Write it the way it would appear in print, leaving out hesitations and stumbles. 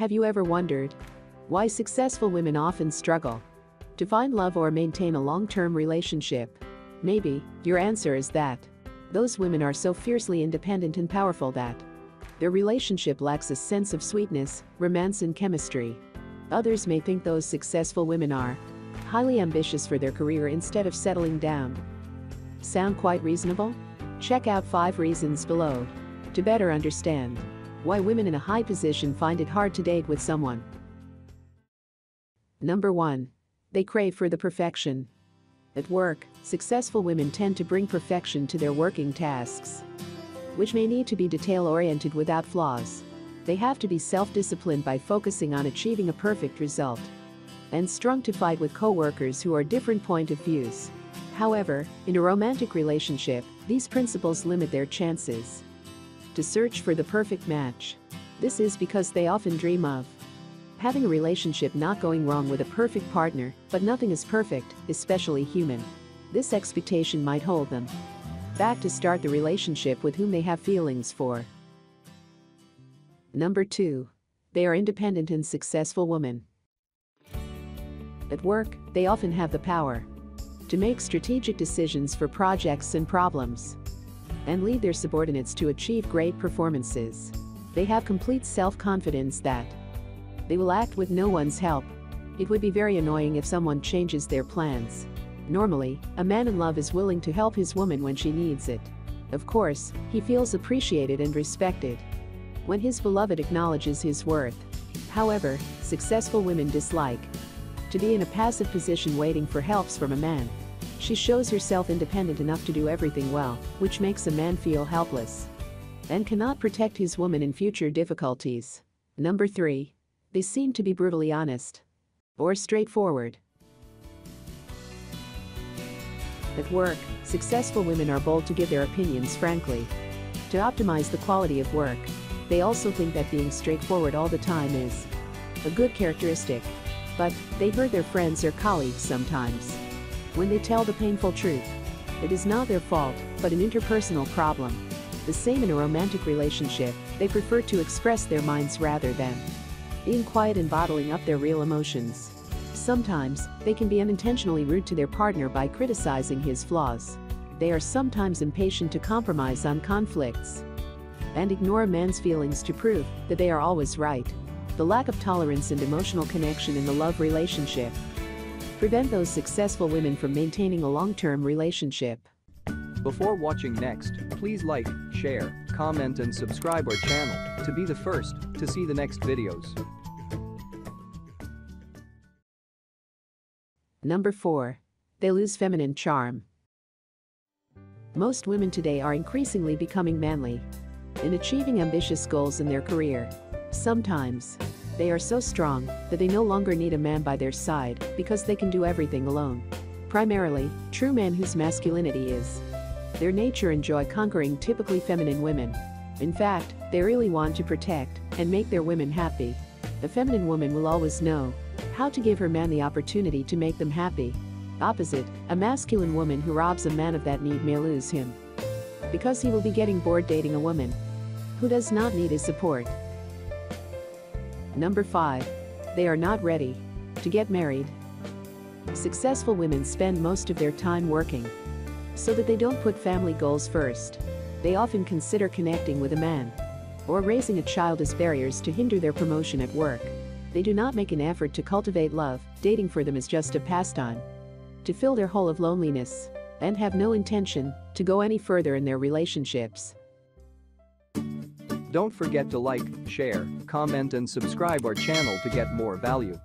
Have you ever wondered why successful women often struggle to find love or maintain a long-term relationship? Maybe your answer is that those women are so fiercely independent and powerful that their relationship lacks a sense of sweetness, romance, and chemistry. Others may think those successful women are highly ambitious for their career instead of settling down. Sound quite reasonable? Check out 5 reasons below to better understand why women in a high position find it hard to date with someone. Number 1. They crave for the perfection. At work, successful women tend to bring perfection to their working tasks, which may need to be detail-oriented without flaws. They have to be self-disciplined by focusing on achieving a perfect result, and strung to fight with co-workers who are different point of views. However, in a romantic relationship, these principles limit their chances to search for the perfect match. This is because they often dream of having a relationship not going wrong with a perfect partner, but nothing is perfect, especially human. This expectation might hold them back to start the relationship with whom they have feelings for. Number 2. They are independent and successful women. At work, they often have the power to make strategic decisions for projects and problems, and lead their subordinates to achieve great performances. They have complete self-confidence that they will act with no one's help. It would be very annoying if someone changes their plans. Normally, a man in love is willing to help his woman when she needs it. Of course, he feels appreciated and respected when his beloved acknowledges his worth. However, successful women dislike to be in a passive position waiting for helps from a man. She shows herself independent enough to do everything well, which makes a man feel helpless and cannot protect his woman in future difficulties. Number 3. They seem to be brutally honest or straightforward. At work, successful women are bold to give their opinions frankly to optimize the quality of work. They also think that being straightforward all the time is a good characteristic, but they hurt their friends or colleagues sometimes when they tell the painful truth. It is not their fault, but an interpersonal problem. The same in a romantic relationship, they prefer to express their minds rather than being quiet and bottling up their real emotions. Sometimes, they can be unintentionally rude to their partner by criticizing his flaws. They are sometimes impatient to compromise on conflicts and ignore a man's feelings to prove that they are always right. The lack of tolerance and emotional connection in the love relationship prevent those successful women from maintaining a long-term relationship. Before watching next, please like, share, comment and subscribe our channel to be the first to see the next videos. Number 4. They lose feminine charm. Most women today are increasingly becoming manly in achieving ambitious goals in their career. Sometimes, they are so strong that they no longer need a man by their side because they can do everything alone. Primarily, true men whose masculinity is their nature enjoy conquering typically feminine women. In fact, they really want to protect and make their women happy. A feminine woman will always know how to give her man the opportunity to make them happy. Opposite, a masculine woman who robs a man of that need may lose him because he will be getting bored dating a woman who does not need his support. Number 5. They are not ready to get married. Successful women spend most of their time working so that they don't put family goals first. They often consider connecting with a man or raising a child as barriers to hinder their promotion at work. They do not make an effort to cultivate love. Dating for them is just a pastime to fill their hole of loneliness and have no intention to go any further in their relationships. Don't forget to like, share, comment and subscribe our channel to get more value.